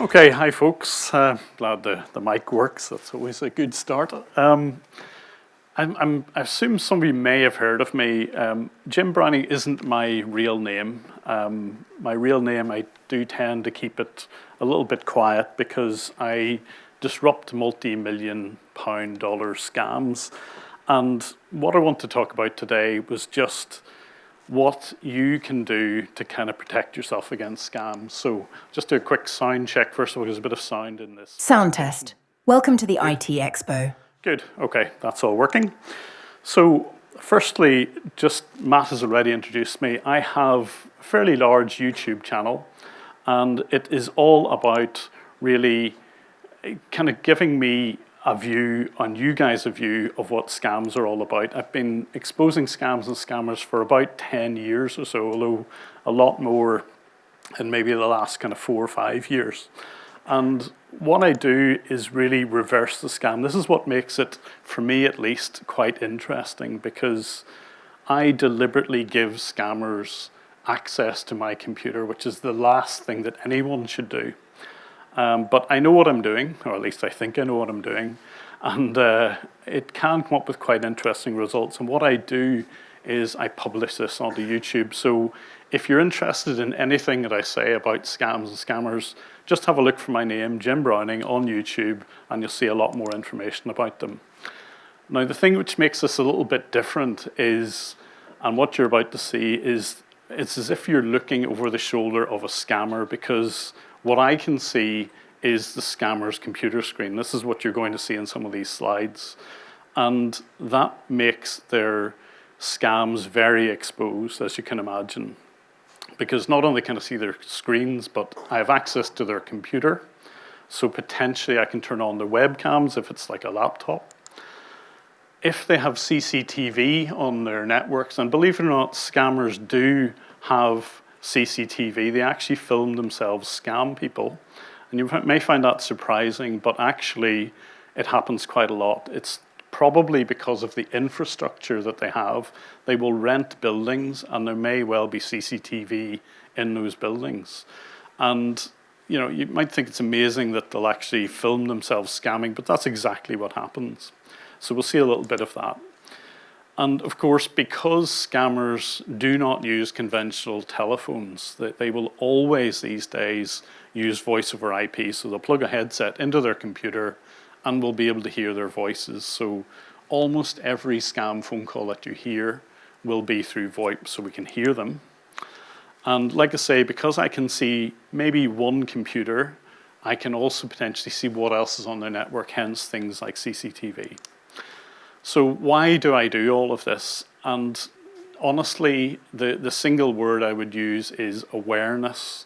Okay, hi folks. Glad the mic works. That's always a good start. I assume some of you may have heard of me. Jim Browning isn't my real name. My real name, I do tend to keep it a little bit quiet because I disrupt multi-million-pound dollar scams. And what I want to talk about today was just what you can do to kind of protect yourself against scams. So just do a quick sound check. First of all, there's a bit of sound in this. Sound test. Welcome to the IT Expo. Good, okay, that's all working. So firstly, just Matt has already introduced me. I have a fairly large YouTube channel, and it is all about really kind of giving me a view, on you guys a view of what scams are all about. I've been exposing scams and scammers for about 10 years or so, although a lot more in maybe the last kind of 4 or 5 years. And what I do is really reverse the scam. This is what makes it, for me at least, quite interesting, because I deliberately give scammers access to my computer, which is the last thing that anyone should do. But I know what I'm doing, or at least I think I know what I'm doing, and it can come up with quite interesting results. And what I do is I publish this onto YouTube. So if you're interested in anything that I say about scams and scammers, just have a look for my name, Jim Browning, on YouTube, and you'll see a lot more information about them. Now, the thing which makes this a little bit different is, and what you're about to see is, it's as if you're looking over the shoulder of a scammer, because what I can see is the scammer's computer screen. This is what you're going to see in some of these slides. And that makes their scams very exposed, as you can imagine. Because not only can I see their screens, but I have access to their computer. So potentially I can turn on their webcams if it's like a laptop. If they have CCTV on their networks, and believe it or not, scammers do have CCTV. They actually film themselves scam people. And you may find that surprising, but actually it happens quite a lot. It's probably because of the infrastructure that they have. They will rent buildings, and there may well be CCTV in those buildings. And you know, you might think it's amazing that they'll actually film themselves scamming, but that's exactly what happens. So we'll see a little bit of that. And of course, because scammers do not use conventional telephones, they will always these days use voice over IP. So they'll plug a headset into their computer and we'll be able to hear their voices. So almost every scam phone call that you hear will be through VoIP, so we can hear them. And like I say, because I can see maybe one computer, I can also potentially see what else is on their network, hence things like CCTV. So why do I do all of this? And honestly, the single word I would use is awareness.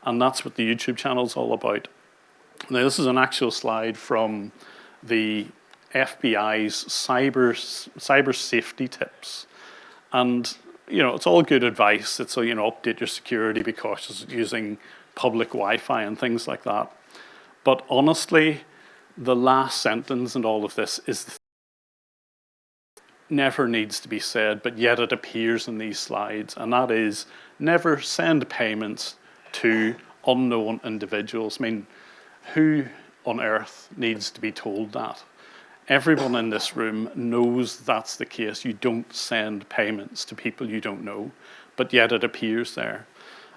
And that's what the YouTube channel is all about. Now, this is an actual slide from the FBI's cyber safety tips. And, you know, it's all good advice. It's, you know, update your security, be cautious using public Wi-Fi and things like that. But honestly, the last sentence in all of this is never needs to be said, but yet it appears in these slides, and that is never send payments to unknown individuals. I mean, who on earth needs to be told that? Everyone in this room knows that's the case. You don't send payments to people you don't know, but yet it appears there.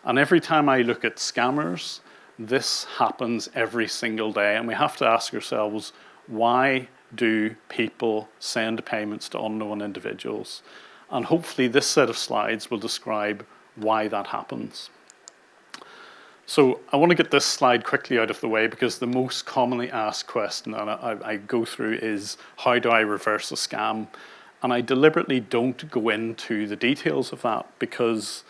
And every time I look at scammers, this happens every single day, and we have to ask ourselves, why do people send payments to unknown individuals? And hopefully this set of slides will describe why that happens. So I want to get this slide quickly out of the way, because the most commonly asked question that I go through is, how do I reverse a scam? And I deliberately don't go into the details of that, because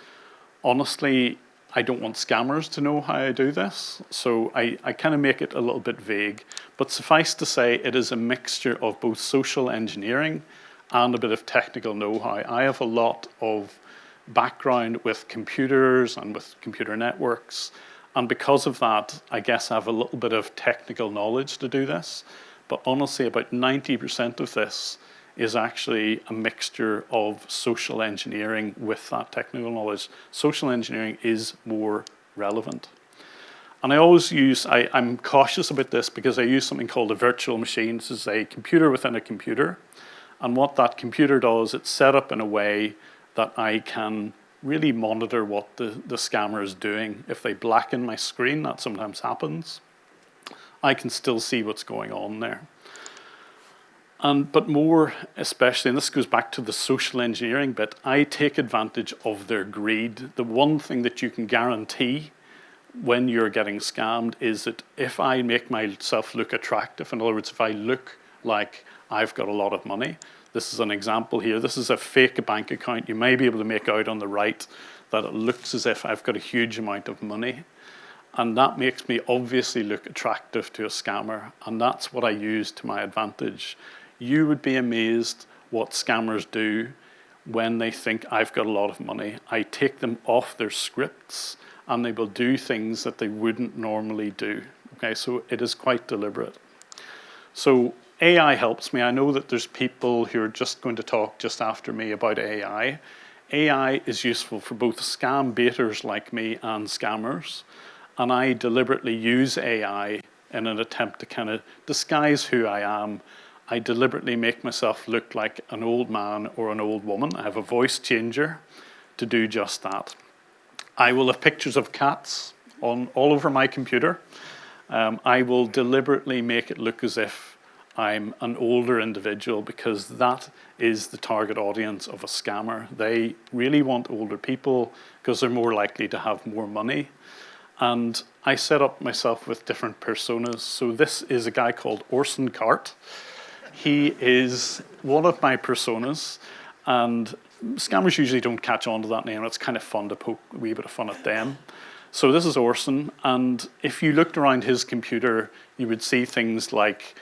honestly, I don't want scammers to know how I do this, so I kind of make it a little bit vague. But suffice to say, it is a mixture of both social engineering and a bit of technical know-how. I have a lot of background with computers and with computer networks, and because of that, I guess I have a little bit of technical knowledge to do this. But honestly, about 90% of this is actually a mixture of social engineering with that technical knowledge. Social engineering is more relevant. And I always use, I'm cautious about this because I use something called a virtual machine. This is a computer within a computer. And what that computer does, it's set up in a way that I can really monitor what the scammer is doing. If they blacken my screen, that sometimes happens, I can still see what's going on there. But more especially, and this goes back to the social engineering bit, I take advantage of their greed. The one thing that you can guarantee when you're getting scammed is that if I make myself look attractive, in other words, if I look like I've got a lot of money, this is an example here. This is a fake bank account. You may be able to make out on the right that it looks as if I've got a huge amount of money. And that makes me obviously look attractive to a scammer. And that's what I use to my advantage. You would be amazed what scammers do when they think I've got a lot of money. I take them off their scripts and they will do things that they wouldn't normally do. Okay, so it is quite deliberate. So AI helps me. I know that there's people who are just going to talk just after me about AI. AI is useful for both scam baiters like me and scammers. And I deliberately use AI in an attempt to kind of disguise who I am. I deliberately make myself look like an old man or an old woman. I have a voice changer to do just that. I will have pictures of cats all over my computer. I will deliberately make it look as if I'm an older individual because that is the target audience of a scammer. They really want older people because they're more likely to have more money. And I set up myself with different personas. So this is a guy called Orson Cart. He is one of my personas, and scammers usually don't catch on to that name. It's kind of fun to poke a wee bit of fun at them. So this is Orson, and if you looked around his computer, you would see things like,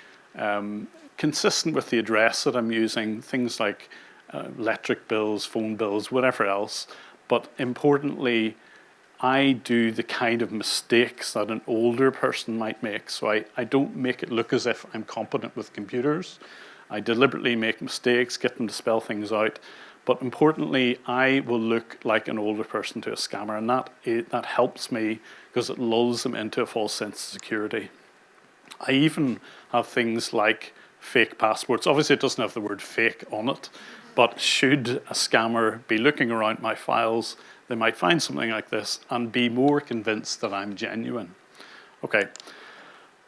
consistent with the address that I'm using, things like electric bills, phone bills, whatever else. But importantly, I do the kind of mistakes that an older person might make. So I don't make it look as if I'm competent with computers. I deliberately make mistakes, get them to spell things out. But importantly, I will look like an older person to a scammer. And that helps me because it lulls them into a false sense of security. I even have things like fake passports. Obviously, it doesn't have the word fake on it. But should a scammer be looking around my files, they might find something like this and be more convinced that I'm genuine. Okay.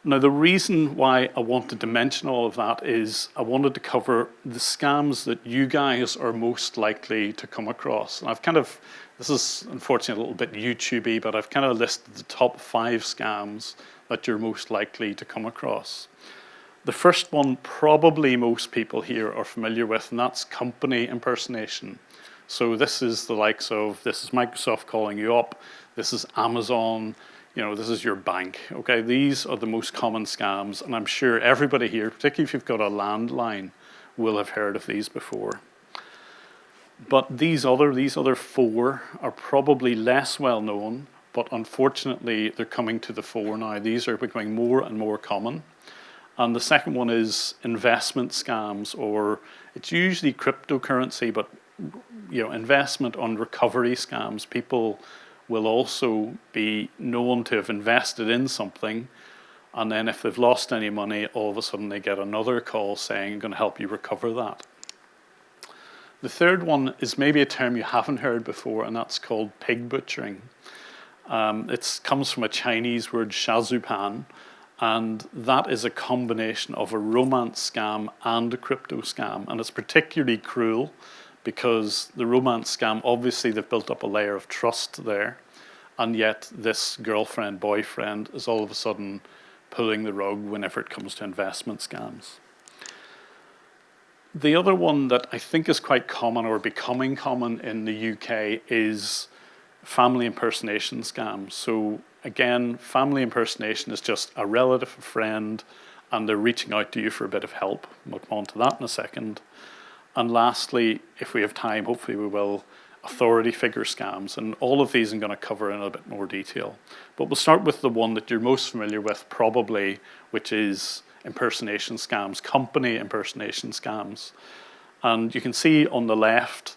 Now, the reason why I wanted to mention all of that is I wanted to cover the scams that you guys are most likely to come across. And this is unfortunately a little bit YouTube-y, but I've kind of listed the top 5 scams that you're most likely to come across. The first one probably most people here are familiar with, and that's company impersonation. So this is the likes of, this is Microsoft calling you up, this is Amazon, this is your bank. Okay, these are the most common scams, and I'm sure everybody here, particularly if you've got a landline, will have heard of these before. But these other 4 are probably less well known, but unfortunately they're coming to the fore now. These are becoming more and more common. And the second one is investment scams, or it's usually cryptocurrency, but investment on recovery scams. People will also be known to have invested in something, and then if they've lost any money, all of a sudden they get another call saying, I'm going to help you recover that. The third one is maybe a term you haven't heard before, and that's called pig butchering. It comes from a Chinese word, shazupan, and that is a combination of a romance scam and a crypto scam, and it's particularly cruel because the romance scam, obviously they've built up a layer of trust there, and yet this girlfriend, boyfriend is all of a sudden pulling the rug whenever it comes to investment scams. The other one that I think is quite common or becoming common in the UK is family impersonation scams. So again, family impersonation is just a relative, a friend, and they're reaching out to you for a bit of help. We'll come on to that in a second. And lastly, if we have time, hopefully we will, authority figure scams. And all of these I'm going to cover in a bit more detail. But we'll start with the one that you're most familiar with probably, which is impersonation scams, company impersonation scams. And you can see on the left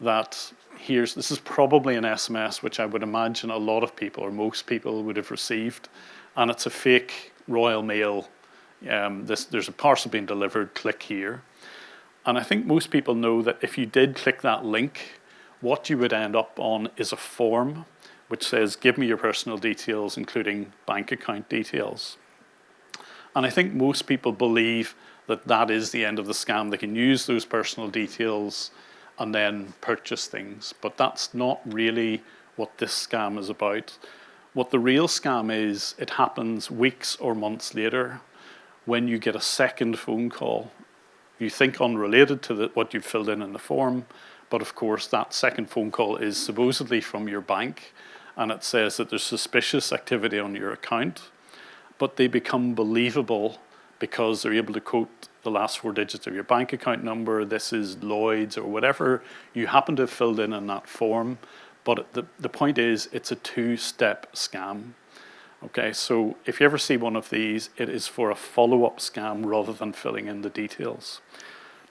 that this is probably an SMS, which I would imagine a lot of people or most people would have received, and it's a fake Royal Mail. There's a parcel being delivered, click here. And I think most people know that if you did click that link, what you would end up on is a form which says, give me your personal details, including bank account details. And I think most people believe that that is the end of the scam. They can use those personal details and then purchase things. But that's not really what this scam is about. What the real scam is, it happens weeks or months later when you get a second phone call. You think unrelated to what you've filled in the form, but of course that second phone call is supposedly from your bank, and it says that there's suspicious activity on your account, but they become believable because they're able to quote the last 4 digits of your bank account number. This is Lloyd's or whatever you happen to have filled in that form. But the point is, it's a 2-step scam. Okay, so if you ever see one of these, it is for a follow-up scam rather than filling in the details.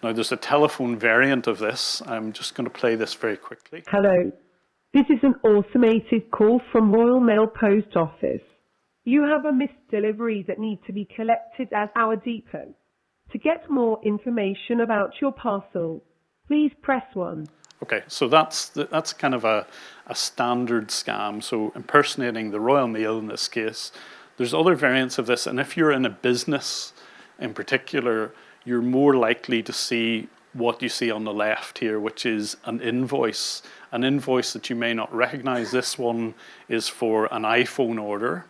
Now, there's a telephone variant of this. I'm just going to play this very quickly. Hello, this is an automated call from Royal Mail Post Office. You have a missed delivery that needs to be collected at our depot. To get more information about your parcel, please press 1. Okay, so that's kind of a standard scam. So impersonating the Royal Mail in this case. There's other variants of this, and if you're in a business in particular, you're more likely to see what you see on the left here, which is an invoice that you may not recognize. This one is for an iPhone order,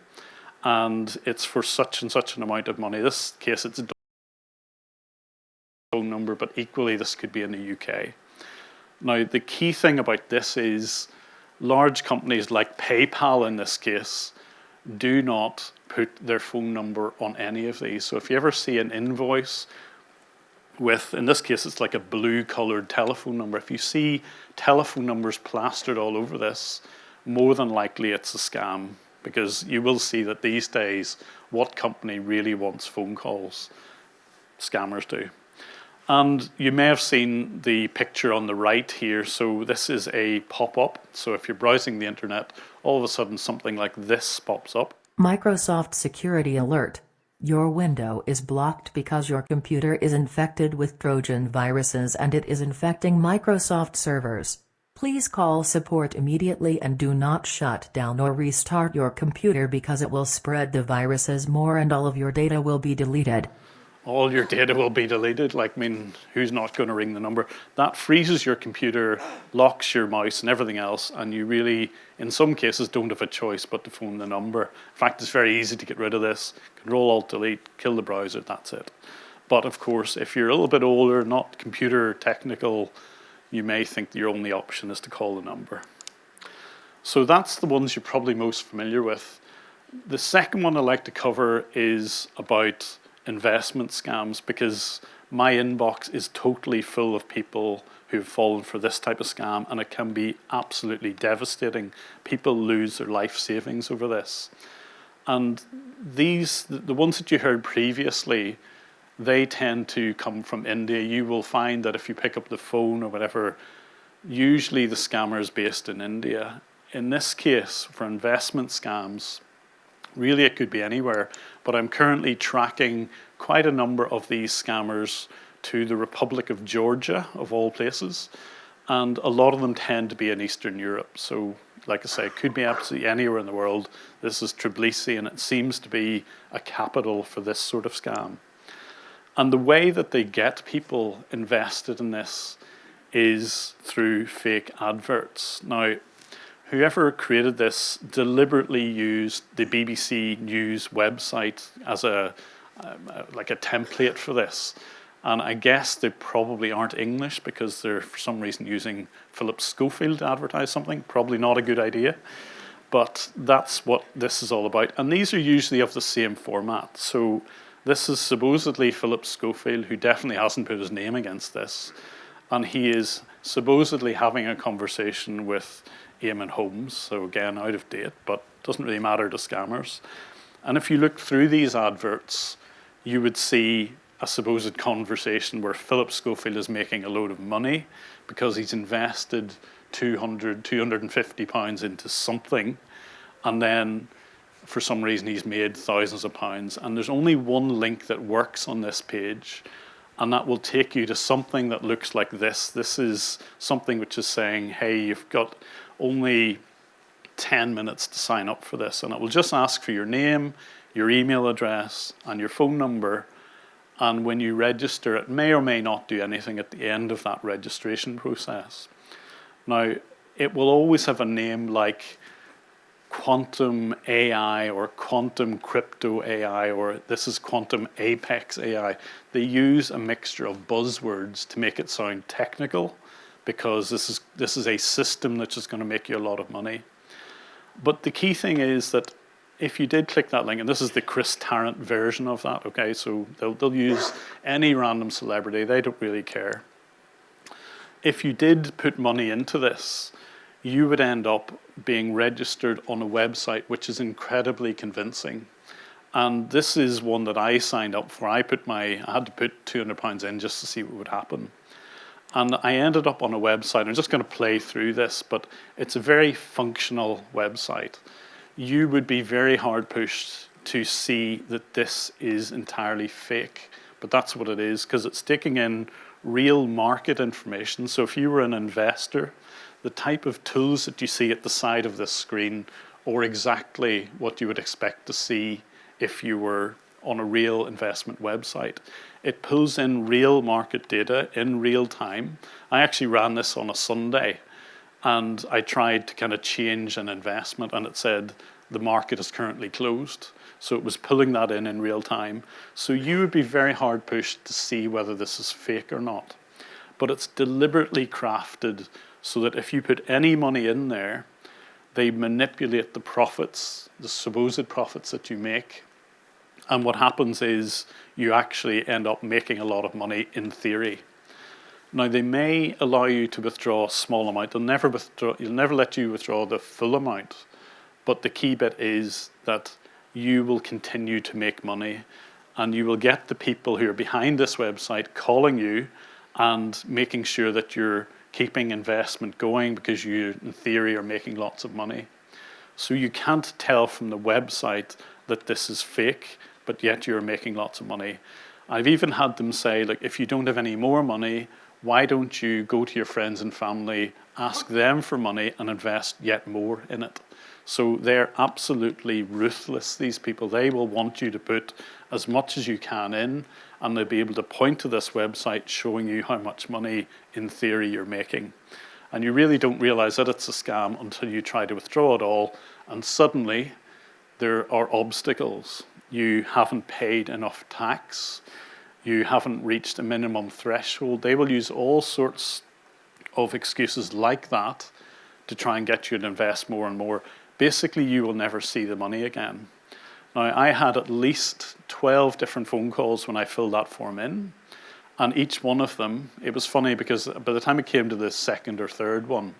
and it's for such and such an amount of money. In this case, it's a phone number, but equally this could be in the UK. Now, the key thing about this is large companies like PayPal in this case do not put their phone number on any of these. So if you ever see an invoice with, in this case, it's like a blue colored telephone number. If you see telephone numbers plastered all over this, more than likely it's a scam, because you will see that these days, what company really wants phone calls? Scammers do. And you may have seen the picture on the right here. So this is a pop-up. So if you're browsing the internet, all of a sudden something like this pops up. Microsoft Security Alert. Your window is blocked because your computer is infected with Trojan viruses and it is infecting Microsoft servers. Please call support immediately and do not shut down or restart your computer because it will spread the viruses more and all of your data will be deleted. All your data will be deleted. Like, I mean, who's not going to ring the number? That freezes your computer, locks your mouse and everything else, and you really, in some cases, don't have a choice but to phone the number. In fact, it's very easy to get rid of this. Control-Alt-Delete, kill the browser, that's it. But of course, if you're a little bit older, not computer technical, you may think that your only option is to call the number. So that's the ones you're probably most familiar with. The second one I'd like to cover is about investment scams, because my inbox is totally full of people who've fallen for this type of scam, and it can be absolutely devastating. People lose their life savings over this. And these, the ones that you heard previously, they tend to come from India. You will find that if you pick up the phone or whatever, usually the scammer is based in India. In this case, for investment scams, really it could be anywhere, but I'm currently tracking quite a number of these scammers to the Republic of Georgia, of all places, and a lot of them tend to be in Eastern Europe. So, like I say, it could be absolutely anywhere in the world. This is Tbilisi, and it seems to be a capital for this sort of scam. And the way that they get people invested in this is through fake adverts. Now, whoever created this deliberately used the BBC News website as like a template for this. And I guess they probably aren't English because they're for some reason using Philip Schofield to advertise something. Probably not a good idea. But that's what this is all about. And these are usually of the same format. So this is supposedly Philip Schofield, who definitely hasn't put his name against this. And he is supposedly having a conversation with Eamon Holmes, so again, out of date, but doesn't really matter to scammers. And if you look through these adverts, you would see a supposed conversation where Philip Schofield is making a load of money because he's invested £200, £250 into something, and then for some reason he's made thousands of pounds. And there's only one link that works on this page, and that will take you to something that looks like this. This is something which is saying, hey, you've got only 10 minutes to sign up for this. And it will just ask for your name, your email address, and your phone number. And when you register, it may or may not do anything at the end of that registration process. Now, it will always have a name like quantum AI or quantum crypto AI, or this is quantum apex AI. They use a mixture of buzzwords to make it sound technical, because this is a system that's just going to make you a lot of money. But the key thing is that if you did click that link, and this is the Chris Tarrant version of that, okay, so they'll use any random celebrity, they don't really care. If you did put money into this, you would end up being registered on a website which is incredibly convincing. And this is one that I signed up for. I had to put £200 in just to see what would happen. And I ended up on a website. I'm just going to play through this, but it's a very functional website. You would be very hard pushed to see that this is entirely fake, but that's what it is, because it's taking in real market information. So if you were an investor, the type of tools that you see at the side of this screen are exactly what you would expect to see if you were on a real investment website. It pulls in real market data in real time. I actually ran this on a Sunday, and I tried to kind of change an investment, and it said the market is currently closed. So it was pulling that in real time. So you would be very hard pushed to see whether this is fake or not. But it's deliberately crafted so that if you put any money in there, they manipulate the profits, the supposed profits that you make. And what happens is you actually end up making a lot of money in theory. Now, they may allow you to withdraw a small amount. They'll never let you withdraw the full amount. But the key bit is that you will continue to make money, and you will get the people who are behind this website calling you and making sure that you're keeping investment going, because you, in theory, are making lots of money. So you can't tell from the website that this is fake, but yet you're making lots of money. I've even had them say, like, if you don't have any more money, why don't you go to your friends and family, ask them for money, and invest yet more in it? So they're absolutely ruthless, these people. They will want you to put as much as you can in, and they'll be able to point to this website showing you how much money, in theory, you're making. And you really don't realize that it's a scam until you try to withdraw it all, and suddenly there are obstacles. You haven't paid enough tax. You haven't reached a minimum threshold. They will use all sorts of excuses like that to try and get you to invest more and more. Basically, you will never see the money again. Now, I had at least 12 different phone calls when I filled that form in, and each one of them, it was funny because by the time it came to the second or third one,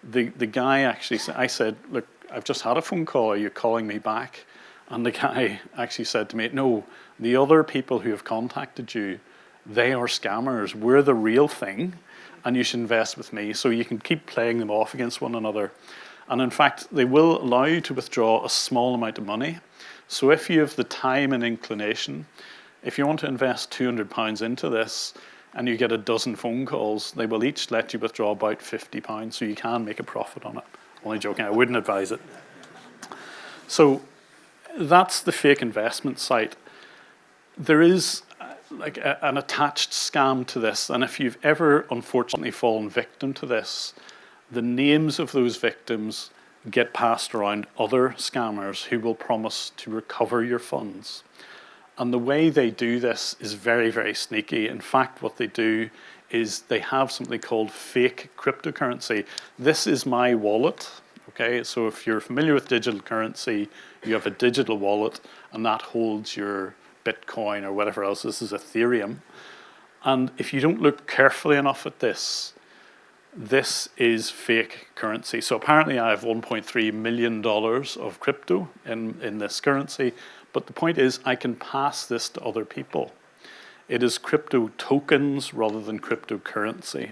the guy actually said, I said, look, I've just had a phone call, are you calling me back? And the guy actually said to me, no, the other people who have contacted you, they are scammers. We're the real thing, and you should invest with me. So you can keep playing them off against one another. And in fact, they will allow you to withdraw a small amount of money. So if you have the time and inclination, if you want to invest £200 into this and you get a dozen phone calls, they will each let you withdraw about £50, so you can make a profit on it. Only joking, I wouldn't advise it. So that's the fake investment site. There is like an attached scam to this, and if you've ever unfortunately fallen victim to this, the names of those victims get passed around other scammers who will promise to recover your funds. And the way they do this is very, very sneaky. In fact, what they do is they have something called fake cryptocurrency. This is my wallet, okay? So if you're familiar with digital currency, you have a digital wallet, and that holds your Bitcoin or whatever else. This is Ethereum. And if you don't look carefully enough at this, this is fake currency. So apparently I have $1.3 million of crypto in this currency, but the point is I can pass this to other people. It is crypto tokens rather than cryptocurrency.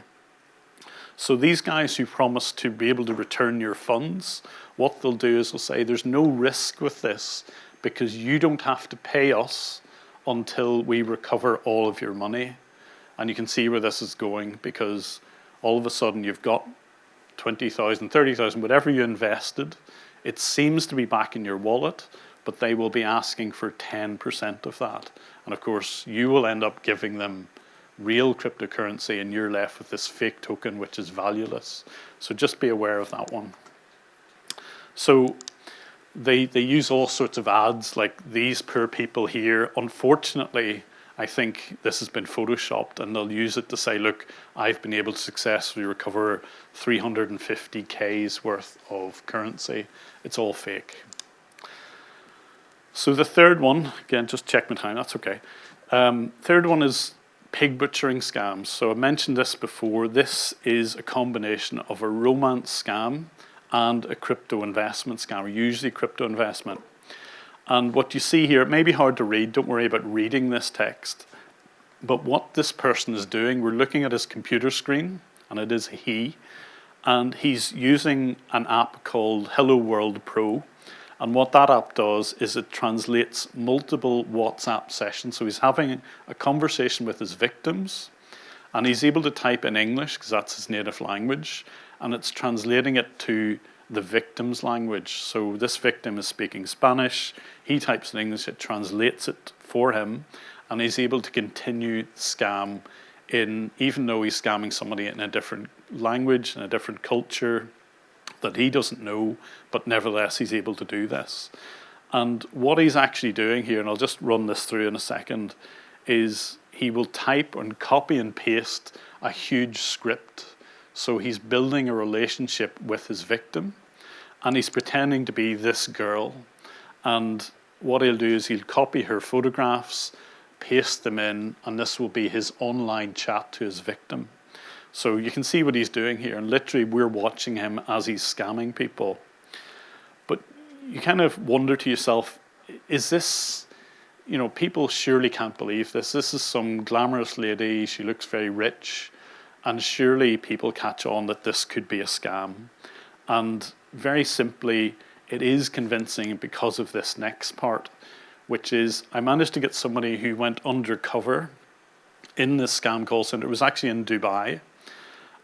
So these guys who promise to be able to return your funds, what they'll do is they'll say there's no risk with this because you don't have to pay us until we recover all of your money. And you can see where this is going, because all of a sudden you've got 20,000, 30,000, whatever you invested, it seems to be back in your wallet, but they will be asking for 10% of that. And of course, you will end up giving them real cryptocurrency and you're left with this fake token, which is valueless. So just be aware of that one. So they use all sorts of ads, like these poor people here. Unfortunately, I think this has been photoshopped, and they'll use it to say, look, I've been able to successfully recover 350K's worth of currency. It's all fake. So the third one, again, just check my time, that's okay. Third one is pig butchering scams. So I mentioned this before. This is a combination of a romance scam and a crypto investment scam, or usually crypto investment. And what you see here, it may be hard to read, don't worry about reading this text, but what this person is doing, we're looking at his computer screen, and it is he, and he's using an app called Hello World Pro, and what that app does is it translates multiple WhatsApp sessions. So he's having a conversation with his victims, and he's able to type in English, because that's his native language, and it's translating it to the victim's language. So this victim is speaking Spanish, he types in English, it translates it for him, and he's able to continue the scam even though he's scamming somebody in a different language, in a different culture that he doesn't know, but nevertheless he's able to do this. And what he's actually doing here, and I'll just run this through in a second, is he will type and copy and paste a huge script. So he's building a relationship with his victim, and he's pretending to be this girl. And what he'll do is he'll copy her photographs, paste them in, and this will be his online chat to his victim. So you can see what he's doing here, and literally we're watching him as he's scamming people. But you kind of wonder to yourself, is this, people surely can't believe this. This is some glamorous lady, she looks very rich, and surely people catch on that this could be a scam. And very simply, it is convincing because of this next part, which is I managed to get somebody who went undercover in this scam call center. It was actually in Dubai.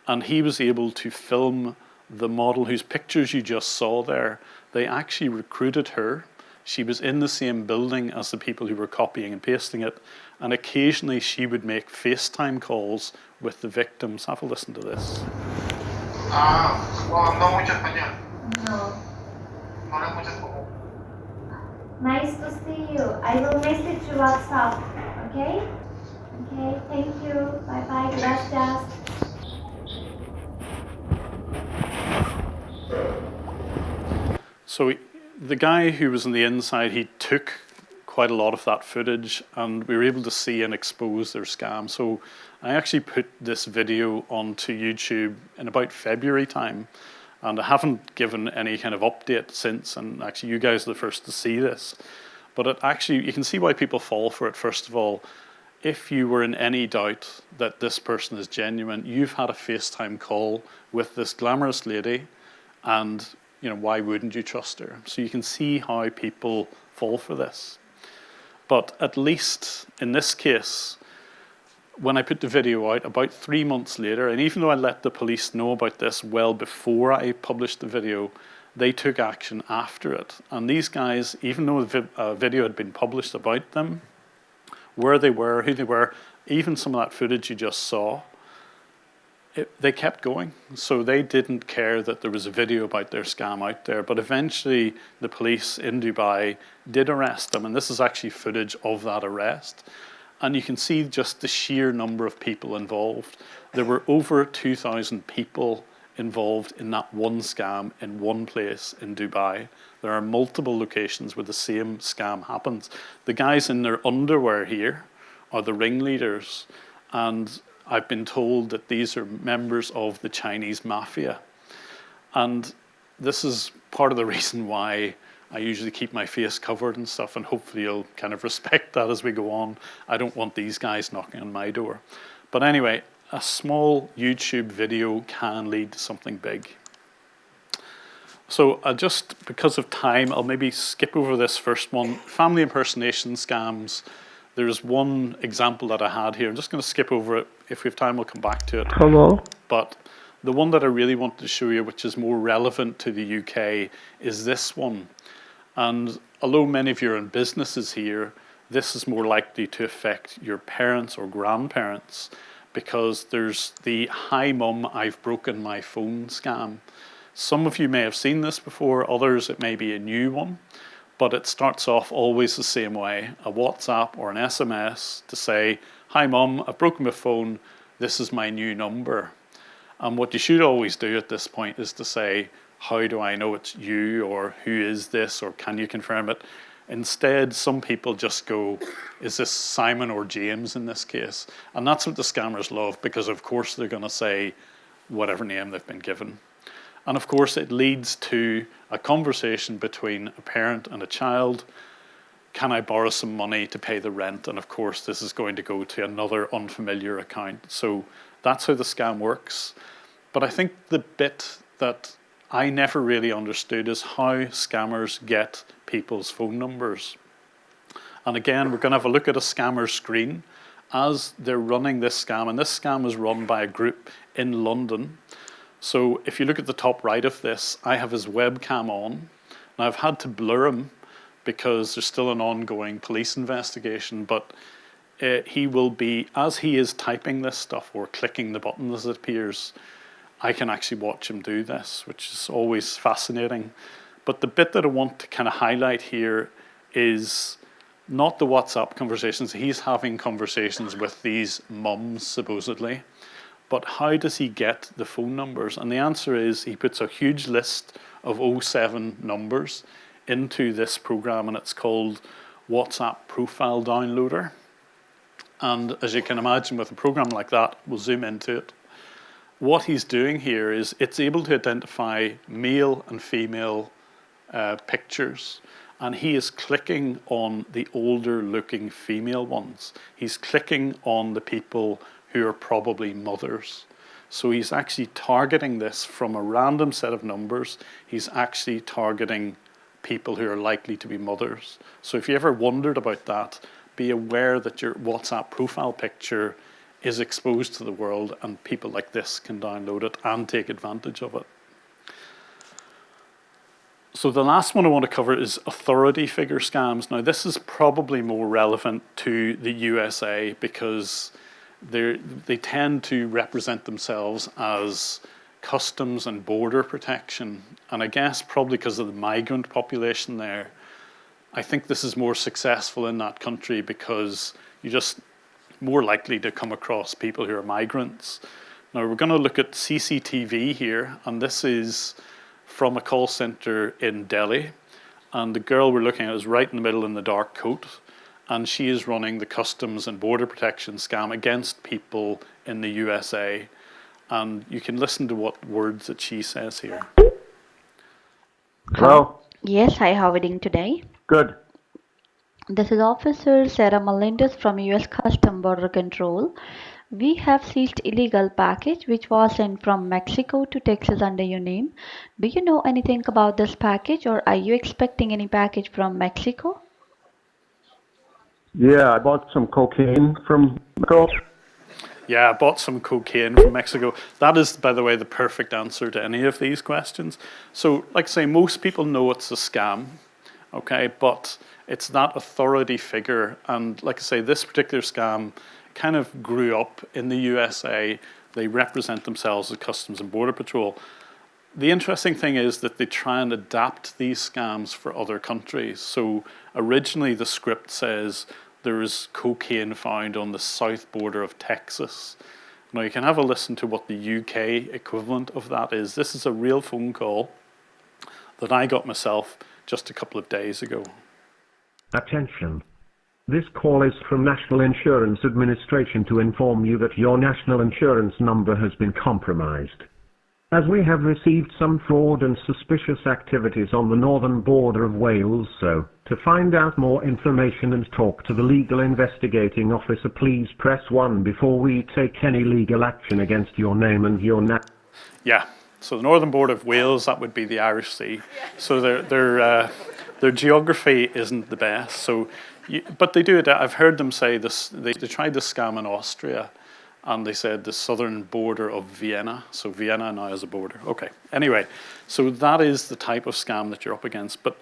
And he was able to film the model whose pictures you just saw there. They actually recruited her. She was in the same building as the people who were copying and pasting it. And occasionally she would make FaceTime calls with the victims. Have a listen to this. Well, no mucho español. No. No hablas mucho español. Nice to see you. I will message you WhatsApp. Okay? Okay, thank you. Bye bye. Gracias. So the guy who was on the inside, he took quite a lot of that footage, and we were able to see and expose their scam. So I actually put this video onto YouTube in about February time, and I haven't given any kind of update since, and actually you guys are the first to see this. But it actually, you can see why people fall for it. First of all, if you were in any doubt that this person is genuine, you've had a FaceTime call with this glamorous lady, and why wouldn't you trust her? So you can see how people fall for this. But at least in this case, when I put the video out about 3 months later, and even though I let the police know about this well before I published the video, they took action after it. And these guys, even though the video had been published about them, where they were, who they were, even some of that footage you just saw, they kept going. So they didn't care that there was a video about their scam out there. But eventually the police in Dubai did arrest them. And this is actually footage of that arrest. And you can see just the sheer number of people involved. There were over 2,000 people involved in that one scam in one place in Dubai. There are multiple locations where the same scam happens. The guys in their underwear here are the ringleaders. And I've been told that these are members of the Chinese mafia. And this is part of the reason why I usually keep my face covered and stuff, and hopefully you'll kind of respect that as we go on. I don't want these guys knocking on my door. But anyway, a small YouTube video can lead to something big. So because of time, I'll maybe skip over this first one. Family impersonation scams. There's one example that I had here. I'm just going to skip over it. If we have time, we'll come back to it. Hello? But the one that I really wanted to show you, which is more relevant to the UK, is this one. And although many of you are in businesses here, this is more likely to affect your parents or grandparents, because there's the "Hi Mum, I've broken my phone" scam. Some of you may have seen this before, others it may be a new one, but it starts off always the same way: a WhatsApp or an SMS to say, "Hi Mum, I've broken my phone, this is my new number." And what you should always do at this point is to say, "How do I know it's you?" or "Who is this?" or "Can you confirm it?" Instead, some people just go, "Is this Simon or James in this case?" And that's what the scammers love, because of course they're going to say whatever name they've been given. And of course it leads to a conversation between a parent and a child. Can I borrow some money to pay the rent? And of course this is going to go to another unfamiliar account. So that's how the scam works. But I think the bit that I never really understood is how scammers get people's phone numbers. And again, we're going to have a look at a scammer's screen as they're running this scam. And this scam is run by a group in London. So if you look at the top right of this, I have his webcam on. Now I've had to blur him because there's still an ongoing police investigation, but he will be, as he is typing this stuff or clicking the button as it appears, I can actually watch him do this, which is always fascinating. But the bit that I want to kind of highlight here is not the WhatsApp conversations. He's having conversations with these mums, supposedly. But how does he get the phone numbers? And the answer is he puts a huge list of 07 numbers into this program, and it's called WhatsApp Profile Downloader. And as you can imagine, with a program like that, we'll zoom into it. What he's doing here is it's able to identify male and female pictures, and he is clicking on the older looking female ones. He's clicking on the people who are probably mothers. So he's actually targeting this from a random set of numbers. He's actually targeting people who are likely to be mothers. So if you ever wondered about that, be aware that your WhatsApp profile picture is exposed to the world, and people like this can download it and take advantage of it. So the last one I want to cover is authority figure scams. Now this is probably more relevant to the USA because they tend to represent themselves as customs and border protection. And I guess probably because of the migrant population there, I think this is more successful in that country because you're just more likely to come across people who are migrants. Now we're going to look at CCTV here, and this is from a call center in Delhi. And the girl we're looking at is right in the middle in the dark coat, and she is running the customs and border protection scam against people in the USA. And you can listen to what words that she says here. Hello. Yes, hi, how are you doing today? Good. This is Officer Sarah Melendez from US Custom Border Control. We have seized illegal package which was sent from Mexico to Texas under your name. Do you know anything about this package, or are you expecting any package from Mexico? Yeah, I bought some cocaine from Mexico. Yeah, I bought some cocaine from Mexico. That is, by the way, the perfect answer to any of these questions. So, like I say, most people know it's a scam, okay, but it's that authority figure. And like I say, this particular scam kind of grew up in the USA. They represent themselves as Customs and Border Patrol. The interesting thing is that they try and adapt these scams for other countries. So originally the script says there is cocaine found on the south border of Texas. Now you can have a listen to what the UK equivalent of that is. This is a real phone call that I got myself just a couple of days ago. Attention. This call is from National Insurance Administration to inform you that your national insurance number has been compromised. as we have received some fraud and suspicious activities on the northern border of Wales. So, to find out more information and talk to the legal investigating officer, please press 1 before we take any legal action against your name and your Yeah, so the northern border of Wales, that would be the Irish Sea. So their geography isn't the best. So, but they do it. I've heard them say this. They tried this scam in Austria, and they said the southern border of Vienna. So Vienna now has a border. Okay. Anyway, so that is the type of scam that you're up against. But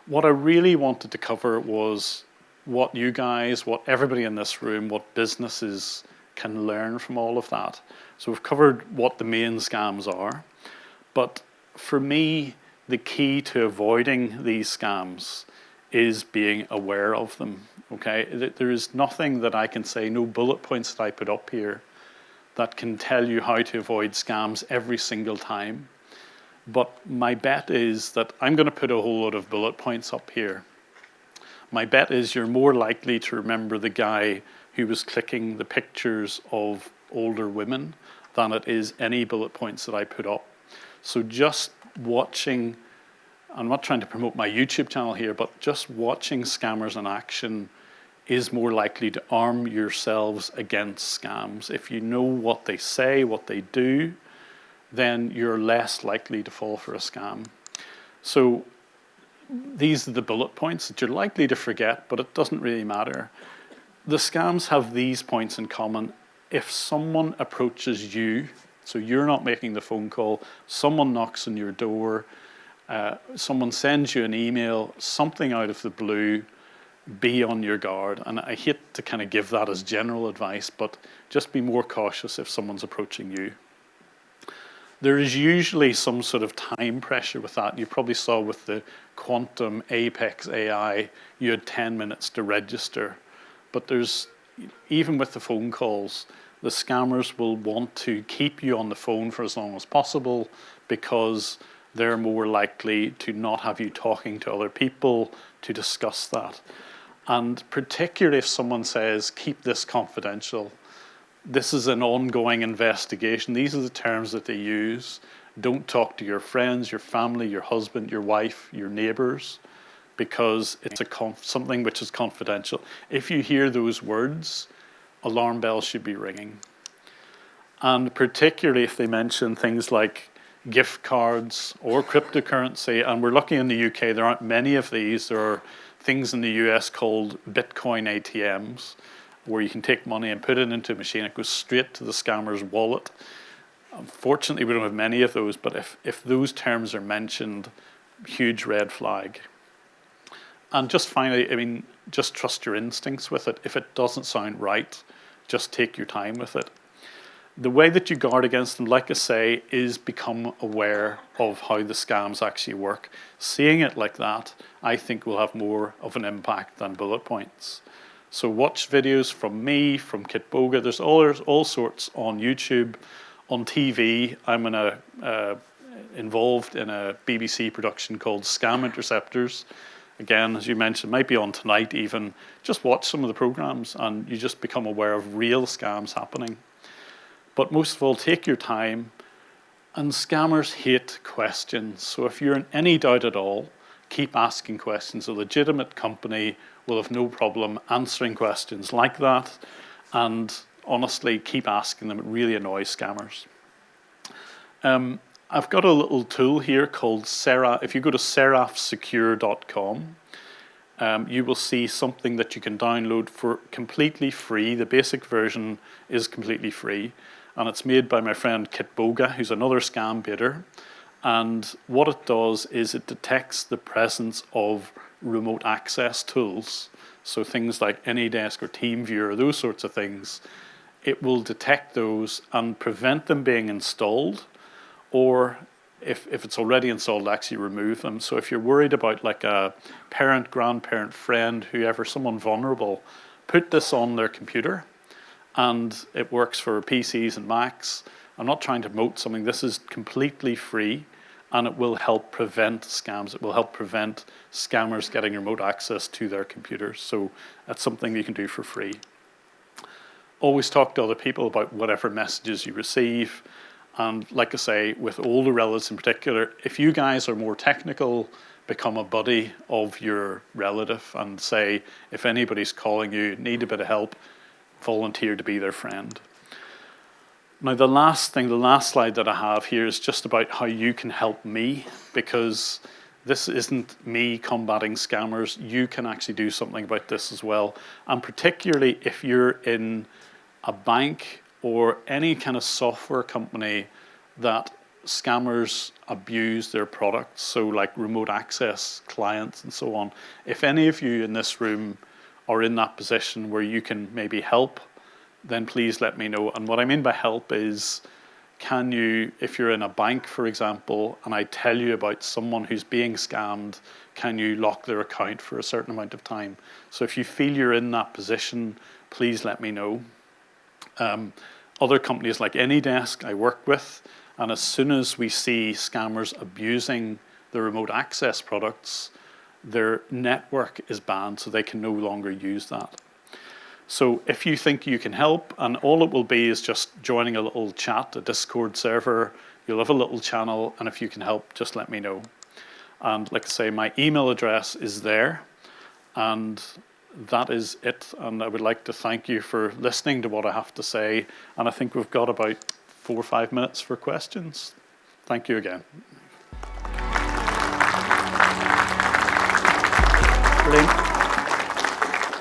what I really wanted to cover was what you guys, what everybody in this room, what businesses can learn from all of that. So we've covered what the main scams are. But for me, the key to avoiding these scams is being aware of them, okay? There is nothing that I can say, no bullet points that I put up here that can tell you how to avoid scams every single time. But my bet is that I'm going to put a whole lot of bullet points up here. My bet is you're more likely to remember the guy who was clicking the pictures of older women than it is any bullet points that I put up. So just watching, I'm not trying to promote my YouTube channel here, but just watching scammers in action is more likely to arm yourselves against scams. If you know what they say, what they do, then you're less likely to fall for a scam. So these are the bullet points that you're likely to forget, but it doesn't really matter. The scams have these points in common. If someone approaches you, so you're not making the phone call, someone knocks on your door, someone sends you an email, something out of the blue, be on your guard. And I hate to kind of give that as general advice, but just be more cautious if someone's approaching you. There is usually some sort of time pressure with that. You probably saw with the Quantum Apex AI, you had 10 minutes to register. But there's, even with the phone calls, the scammers will want to keep you on the phone for as long as possible because they're more likely to not have you talking to other people to discuss that. And particularly if someone says, keep this confidential, this is an ongoing investigation, these are the terms that they use. Don't talk to your friends, your family, your husband, your wife, your neighbors, because it's something which is confidential. If you hear those words, alarm bells should be ringing. And particularly if they mention things like gift cards or cryptocurrency, and we're lucky in the UK, there aren't many of these. There are things in the US called Bitcoin ATMs, where you can take money and put it into a machine. It goes straight to the scammer's wallet. Unfortunately, we don't have many of those, but if those terms are mentioned, huge red flag. And just finally, I mean, just trust your instincts with it. If it doesn't sound right, just take your time with it. The way that you guard against them, like I say, is become aware of how the scams actually work. Seeing it like that, I think, will have more of an impact than bullet points. So watch videos from me, from Kit Boga. There's all sorts on YouTube, on TV. I'm involved in a BBC production called Scam Interceptors. Again, as you mentioned, might be on tonight even. Just watch some of the programs and you just become aware of real scams happening. But most of all, take your time. And scammers hate questions. So if you're in any doubt at all, keep asking questions. A legitimate company will have no problem answering questions like that. And honestly, keep asking them. It really annoys scammers. I've got a little tool here called Seraph. If you go to seraphsecure.com, you will see something that you can download for completely free. The basic version is completely free. And it's made by my friend Kit Boga, who's another scam baiter. And what it does is it detects the presence of remote access tools. So things like AnyDesk or TeamViewer, those sorts of things. It will detect those and prevent them being installed, or if it's already installed, actually remove them. So if you're worried about like a parent, grandparent, friend, whoever, someone vulnerable, put this on their computer. And it works for PCs and Macs. I'm not trying to promote something. This is completely free, and it will help prevent scams. It will help prevent scammers getting remote access to their computers. So that's something you can do for free. Always talk to other people about whatever messages you receive. And like I say, with older relatives in particular, if you guys are more technical, become a buddy of your relative and say, if anybody's calling you, need a bit of help, volunteer to be their friend. Now, the last slide that I have here is just about how you can help me, because this isn't me combating scammers. You can actually do something about this as well. And particularly if you're in a bank or any kind of software company that scammers abuse their products, so like remote access clients and so on. If any of you in this room are in that position where you can maybe help, then please let me know. And what I mean by help is, can you, if you're in a bank, for example, and I tell you about someone who's being scammed, can you lock their account for a certain amount of time? So if you feel you're in that position, please let me know. Other companies like AnyDesk I work with, and as soon as we see scammers abusing the remote access products, their network is banned, so they can no longer use that. So if you think you can help, and all it will be is just joining a little chat, a Discord server, you'll have a little channel, and if you can help, just let me know. And like I say, my email address is there, and that is it. And I would like to thank you for listening to what I have to say, and I think we've got about 4 or 5 minutes for questions. Thank you again. Brilliant.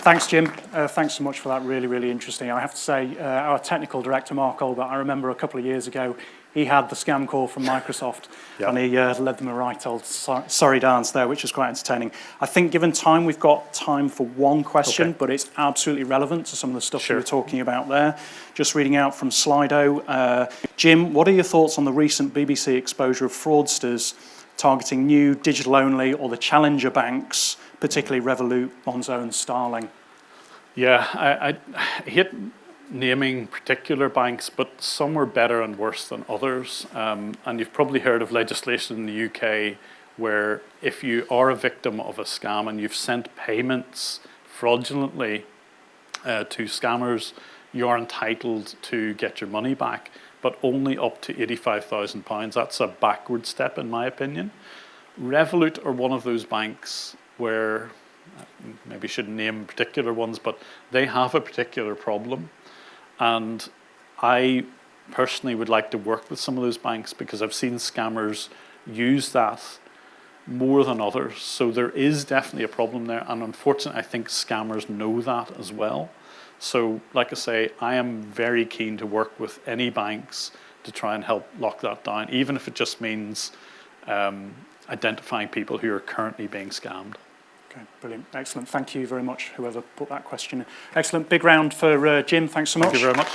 Thanks, Jim. Thanks so much for that. Really, really interesting. I have to say, our technical director, Mark Olbert, I remember a couple of years ago, he had the scam call from Microsoft, and he led them a right old sorry dance there, which was quite entertaining. I think, given time, we've got time for one question, but it's absolutely relevant to some of the stuff you were talking about there. Just reading out from Slido. Jim, what are your thoughts on the recent BBC exposure of fraudsters targeting new digital-only or the challenger banks, particularly Revolut, Monzo and Starling? Yeah, I hate naming particular banks, but some are better and worse than others. And you've probably heard of legislation in the UK where if you are a victim of a scam and you've sent payments fraudulently to scammers, you are entitled to get your money back, but only up to £85,000. That's a backward step, in my opinion. Revolut are one of those banks where, maybe shouldn't name particular ones, but they have a particular problem. And I personally would like to work with some of those banks because I've seen scammers use that more than others. So there is definitely a problem there. And unfortunately, I think scammers know that as well. So like I say, I am very keen to work with any banks to try and help lock that down, even if it just means identifying people who are currently being scammed. Okay, brilliant. Excellent. Thank you very much, whoever put that question in. Excellent. Big round for Jim. Thanks so much. Thank you very much.